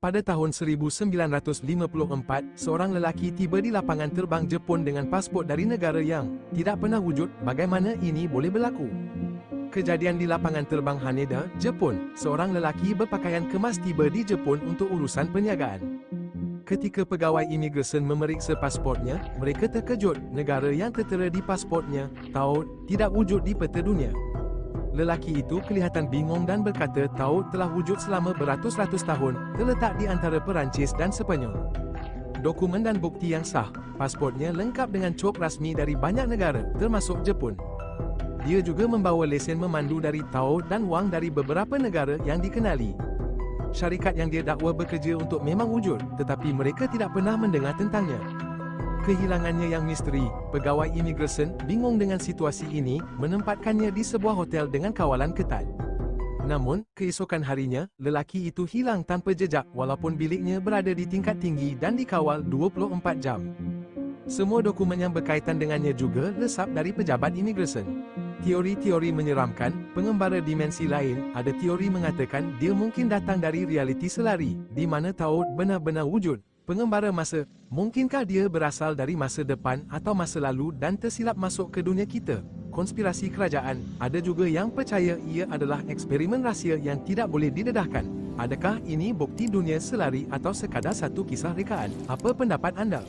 Pada tahun 1954, seorang lelaki tiba di lapangan terbang Jepun dengan pasport dari negara yang tidak pernah wujud. Bagaimana ini boleh berlaku? Kejadian di lapangan terbang Haneda, Jepun. Seorang lelaki berpakaian kemas tiba di Jepun untuk urusan perniagaan. Ketika pegawai imigresen memeriksa pasportnya, mereka terkejut. Negara yang tertera di pasportnya, taut, tidak wujud di peta dunia. Lelaki itu kelihatan bingung dan berkata taut telah wujud selama beratus-ratus tahun, terletak di antara Perancis dan Sepanyol. Dokumen dan bukti yang sah, pasportnya lengkap dengan cop rasmi dari banyak negara, termasuk Jepun. Dia juga membawa lesen memandu dari taut dan wang dari beberapa negara yang dikenali. Syarikat yang dia dakwa bekerja untuk memang wujud, tetapi mereka tidak pernah mendengar tentangnya. Kehilangannya yang misteri, pegawai imigresen bingung dengan situasi ini, menempatkannya di sebuah hotel dengan kawalan ketat. Namun, keesokan harinya, lelaki itu hilang tanpa jejak walaupun biliknya berada di tingkat tinggi dan dikawal 24 jam. Semua dokumen yang berkaitan dengannya juga lesap dari pejabat imigresen. Teori-teori menyeramkan, pengembara dimensi lain, ada teori mengatakan dia mungkin datang dari realiti selari, di mana taut benar-benar wujud. Pengembara masa, mungkinkah dia berasal dari masa depan atau masa lalu dan tersilap masuk ke dunia kita? Konspirasi kerajaan, ada juga yang percaya ia adalah eksperimen rahsia yang tidak boleh didedahkan. Adakah ini bukti dunia selari atau sekadar satu kisah rekaan? Apa pendapat anda?